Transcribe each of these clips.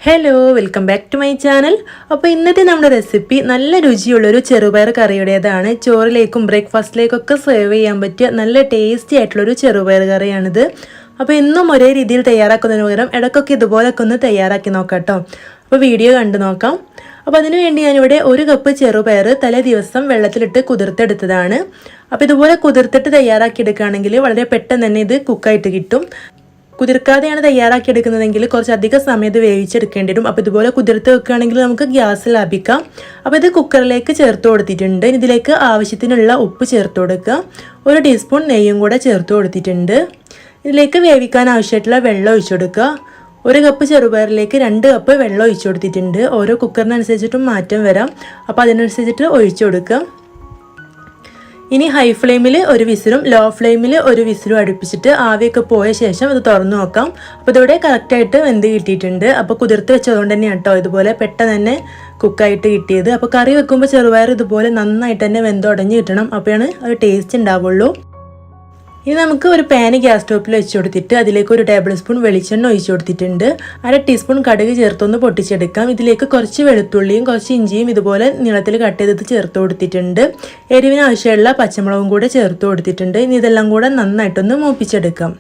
Hello welcome back to my channel. അപ്പോൾ ഇന്നത്തെ നമ്മുടെ റെസിപ്പി നല്ല രുചിയുള്ളൊരു ചെറുപയർ കറിയുടേതാണ്. ചോറിലേക്കും ബ്രേക്ക്ഫാസ്റ്റിലേക്കൊക്കെ സെർവ് ചെയ്യാൻ പറ്റിയ നല്ല ടേസ്റ്റി ആയിട്ടുള്ളൊരു ചെറുപയർ കറിയാണിത്. അപ്പോൾ എന്നും ഒരേ രീതിയിൽ തയ്യാറാക്കുന്നതിന് പകരം ഇടയ്ക്കൊക്കെ ഇതുപോലൊക്കെ ഒന്ന് തയ്യാറാക്കി നോക്കാം കേട്ടോ. അപ്പോൾ വീഡിയോ കണ്ടു നോക്കാം. അപ്പോൾ അതിനു വേണ്ടി ഞാനിവിടെ 1 കപ്പ് ചെറുപയർ തലേ ദിവസം വെള്ളത്തിലിട്ട് കുതിർത്തെടുത്തതാണ്. അപ്പോൾ ഇതുപോലെ കുതിർത്തിട്ട് തയ്യാറാക്കി എടുക്കുകയാണെങ്കിൽ വളരെ പെട്ടെന്ന് തന്നെ ഇത് കുക്കായിട്ട് കിട്ടും. കുതിർക്കാതെയാണ് തയ്യാറാക്കി എടുക്കുന്നതെങ്കിൽ കുറച്ചധികം സമയം ഇത് വേവിച്ചെടുക്കേണ്ടി വരും. അപ്പോൾ ഇതുപോലെ കുതിർത്ത് വെക്കുകയാണെങ്കിൽ നമുക്ക് ഗ്യാസ് ലാഭിക്കാം. അപ്പോൾ ഇത് കുക്കറിലേക്ക് ചേർത്ത് കൊടുത്തിട്ടുണ്ട്. ഇതിലേക്ക് ആവശ്യത്തിനുള്ള ഉപ്പ് ചേർത്ത് കൊടുക്കുക. 1 ടീസ്പൂൺ നെയ്യും കൂടെ ചേർത്ത് കൊടുത്തിട്ടുണ്ട്. ഇതിലേക്ക് വേവിക്കാൻ ആവശ്യമായിട്ടുള്ള വെള്ളം ഒഴിച്ചു കൊടുക്കുക. 1 കപ്പ് ചെറുപയറിലേക്ക് 2 കപ്പ് വെള്ളം ഒഴിച്ചു കൊടുത്തിട്ടുണ്ട്. ഓരോ കുക്കറിനനുസരിച്ചിട്ടും മാറ്റം വരാം. അപ്പോൾ അതിനനുസരിച്ചിട്ട് ഒഴിച്ചു കൊടുക്കുക. ഇനി ഹൈ ഫ്ലെയിമിൽ 1 വിസിലും ലോ ഫ്ലെയിമിൽ 1 വിസിലും അടുപ്പിച്ചിട്ട് ആവിയൊക്കെ പോയ ശേഷം ഇത് തുറന്നു നോക്കാം. അപ്പോൾ ഇതിവിടെ കറക്റ്റായിട്ട് വെന്ത് കിട്ടിയിട്ടുണ്ട്. അപ്പോൾ കുതിർത്ത് വെച്ചതുകൊണ്ട് തന്നെയാണ് കേട്ടോ ഇതുപോലെ പെട്ടെന്ന് തന്നെ കുക്കായിട്ട് കിട്ടിയത്. അപ്പോൾ കറി വെക്കുമ്പോൾ ചെറുപയർ ഇതുപോലെ നന്നായിട്ട് തന്നെ വെന്തുടഞ്ഞ് കിട്ടണം. അപ്പോഴാണ് ഒരു ടേസ്റ്റ് ഉണ്ടാവുള്ളൂ. ഇനി നമുക്ക് ഒരു പാന് ഗ്യാസ് സ്റ്റോപ്പിൽ വെച്ച് കൊടുത്തിട്ട് അതിലേക്ക് 1 ടേബിൾ സ്പൂൺ വെളിച്ചെണ്ണ ഒഴിച്ചു കൊടുത്തിട്ടുണ്ട്. 1/2 ടീസ്പൂൺ കടുക് ചേർത്തൊന്ന് പൊട്ടിച്ചെടുക്കാം. ഇതിലേക്ക് കുറച്ച് വെളുത്തുള്ളിയും കുറച്ച് ഇഞ്ചിയും ഇതുപോലെ നീളത്തിൽ കട്ട് ചെയ്തിട്ട് ചേർത്ത് കൊടുത്തിട്ടുണ്ട്. എരിവിന് ആവശ്യമുള്ള പച്ചമുളകും കൂടെ ചേർത്ത് കൊടുത്തിട്ടുണ്ട്. ഇനി ഇതെല്ലാം കൂടെ നന്നായിട്ടൊന്ന് മൂപ്പിച്ചെടുക്കാം.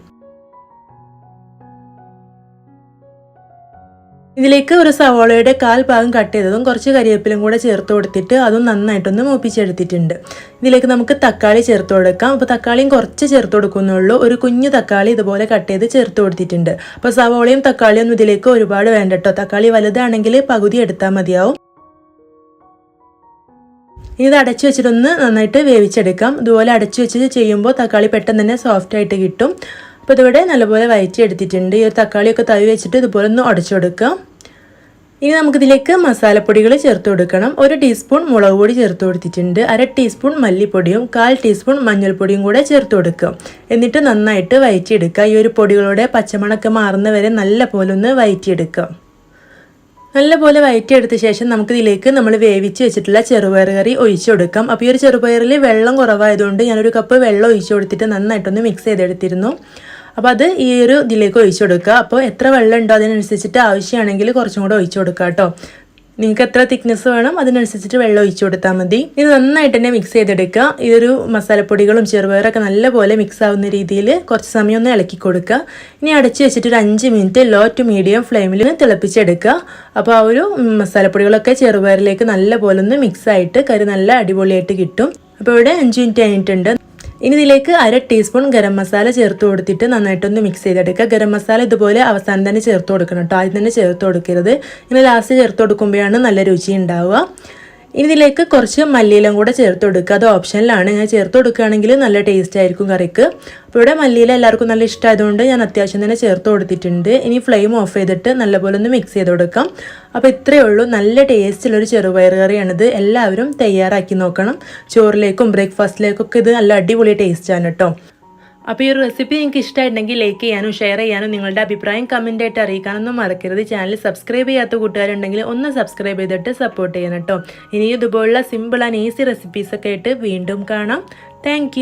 ഇതിലേക്ക് 1 സവാളയുടെ 1/4 ഭാഗം കട്ട് ചെയ്തതും കുറച്ച് കരിവേപ്പിലും കൂടെ ചേർത്ത് കൊടുത്തിട്ട് അതും നന്നായിട്ടൊന്ന് മൂപ്പിച്ചെടുത്തിട്ടുണ്ട്. ഇതിലേക്ക് നമുക്ക് തക്കാളി ചേർത്ത് കൊടുക്കാം. അപ്പോൾ തക്കാളിയും കുറച്ച് ചേർത്ത് കൊടുക്കുന്നുള്ളൂ. ഒരു കുഞ്ഞു തക്കാളി ഇതുപോലെ കട്ട് ചെയ്ത് ചേർത്ത് കൊടുത്തിട്ടുണ്ട്. അപ്പോൾ സവാളയും തക്കാളിയും ഒന്നും ഇതിലേക്ക് ഒരുപാട് വേണ്ട കേട്ടോ. തക്കാളി വലുതാണെങ്കിൽ പകുതി എടുത്താൽ മതിയാവും. ഇത് അടച്ചു വെച്ചിട്ടൊന്ന് നന്നായിട്ട് വേവിച്ചെടുക്കാം. ഇതുപോലെ അടച്ചു വെച്ച് ചെയ്യുമ്പോൾ തക്കാളി പെട്ടെന്ന് തന്നെ സോഫ്റ്റ് ആയിട്ട് കിട്ടും. അപ്പോൾ ഇതിവിടെ നല്ലപോലെ വഴറ്റിയെടുത്തിട്ടുണ്ട്. ഈ ഒരു തക്കാളിയൊക്കെ തവി വെച്ചിട്ട് ഇതുപോലെ ഒന്ന് ഉടച്ചു കൊടുക്കാം. ഇനി നമുക്കിതിലേക്ക് മസാലപ്പൊടികൾ ചേർത്ത് കൊടുക്കണം. 1 ടീസ്പൂൺ മുളക് പൊടി ചേർത്ത് കൊടുത്തിട്ടുണ്ട്. 1/2 ടീസ്പൂൺ മല്ലിപ്പൊടിയും 1/4 ടീസ്പൂൺ മഞ്ഞൾപ്പൊടിയും കൂടെ ചേർത്ത് കൊടുക്കുക. എന്നിട്ട് നന്നായിട്ട് വഴറ്റിയെടുക്കുക. ഈ ഒരു പൊടികളുടെ പച്ചമണമൊക്കെ മാറുന്നവരെ നല്ല പോലെ ഒന്ന് വഴറ്റിയെടുക്കുക. നല്ലപോലെ വഴറ്റിയെടുത്ത ശേഷം നമുക്കിതിലേക്ക് നമ്മൾ വേവിച്ച് വെച്ചിട്ടുള്ള ചെറുപയർ കറി ഒഴിച്ചു കൊടുക്കാം. അപ്പോൾ ഈ ഒരു ചെറുപയറിൽ വെള്ളം കുറവായതുകൊണ്ട് ഞാനൊരു കപ്പ് വെള്ളം ഒഴിച്ചു കൊടുത്തിട്ട് നന്നായിട്ടൊന്ന് മിക്സ് ചെയ്തെടുത്തിരുന്നു. അപ്പോൾ അത് ഈ ഒരു ഇതിലേക്ക് ഒഴിച്ചു കൊടുക്കുക. അപ്പോൾ എത്ര വെള്ളം ഉണ്ടോ അതിനനുസരിച്ചിട്ട് ആവശ്യമാണെങ്കിൽ കുറച്ചും കൂടെ ഒഴിച്ചു കൊടുക്കുക കേട്ടോ. നിങ്ങൾക്ക് എത്ര തിക്നെസ് വേണം അതിനനുസരിച്ചിട്ട് വെള്ളം ഒഴിച്ചു കൊടുത്താൽ മതി. ഇത് നന്നായിട്ട് തന്നെ മിക്സ് ചെയ്തെടുക്കുക. ഈ ഒരു മസാലപ്പൊടികളും ചെറുപയറൊക്കെ നല്ലപോലെ മിക്സ് ആവുന്ന രീതിയിൽ കുറച്ച് സമയം ഒന്ന് ഇളക്കി കൊടുക്കുക. ഇനി അടച്ച് വെച്ചിട്ട് ഒരു 5 മിനിറ്റ് ലോ ടു മീഡിയം ഫ്ലെയിമിൽ തിളപ്പിച്ചെടുക്കുക. അപ്പോൾ ആ ഒരു മസാലപ്പൊടികളൊക്കെ ചെറുപയറിലേക്ക് നല്ലപോലെ ഒന്ന് മിക്സ് ആയിട്ട് കറി നല്ല അടിപൊളിയായിട്ട് കിട്ടും. അപ്പോൾ ഇവിടെ 5 മിനിറ്റ് കഴിഞ്ഞിട്ടുണ്ട്. ഇനി ഇതിലേക്ക് 1/2 ടീസ്പൂൺ ഗരം മസാല ചേർത്ത് കൊടുത്തിട്ട് നന്നായിട്ടൊന്ന് മിക്സ് ചെയ്തെടുക്കുക. ഗരം മസാല ഇതുപോലെ അവസാനം തന്നെ ചേർത്ത് കൊടുക്കണം കേട്ടോ. ആദ്യം തന്നെ ചേർത്ത് കൊടുക്കരുത്. ഇങ്ങനെ ലാസ്റ്റ് ചേർത്ത് കൊടുക്കുമ്പോഴാണ് നല്ല രുചി ഉണ്ടാവുക. ഇനി ഇതിലേക്ക് കുറച്ച് മല്ലിയിലും കൂടെ ചേർത്ത് കൊടുക്കുക. അത് ഓപ്ഷനിലാണ്. ഞാൻ ചേർത്ത് കൊടുക്കുകയാണെങ്കിൽ നല്ല ടേസ്റ്റ് ആയിരിക്കും കറിക്ക്. അപ്പോൾ ഇവിടെ മല്ലിയില എല്ലാവർക്കും നല്ല ഇഷ്ടമായതുകൊണ്ട് ഞാൻ അത്യാവശ്യം തന്നെ ചേർത്ത് കൊടുത്തിട്ടുണ്ട്. ഇനി ഫ്ലെയിം ഓഫ് ചെയ്തിട്ട് നല്ലപോലെ ഒന്ന് മിക്സ് ചെയ്ത് കൊടുക്കാം. അപ്പോൾ ഇത്രയേ ഉള്ളൂ. നല്ല ടേസ്റ്റുള്ളൊരു ചെറുപയർ കറിയാണിത്. എല്ലാവരും തയ്യാറാക്കി നോക്കണം. ചോറിലേക്കും ബ്രേക്ക്ഫാസ്റ്റിലേക്കൊക്കെ ഇത് നല്ല അടിപൊളി ടേസ്റ്റാണ് കേട്ടോ. അപ്പോൾ ഈ ഒരു റെസിപ്പി നിങ്ങൾക്ക് ഇഷ്ടമായിട്ടുണ്ടെങ്കിൽ ലൈക്ക് ചെയ്യാനും ഷെയർ ചെയ്യാനും നിങ്ങളുടെ അഭിപ്രായം കമൻ്റ് ആയിട്ട് അറിയിക്കാനൊന്നും മറക്കരുത്. ചാനൽ സബ്സ്ക്രൈബ് ചെയ്യാത്ത കൂട്ടുകാരുണ്ടെങ്കിൽ ഒന്ന് സബ്സ്ക്രൈബ് ചെയ്തിട്ട് സപ്പോർട്ട് ചെയ്യണം കേട്ടോ. ഇനി ഇതുപോലുള്ള സിമ്പിൾ ആൻഡ് ഈസി റെസിപ്പീസൊക്കെ ആയിട്ട് വീണ്ടും കാണാം. താങ്ക്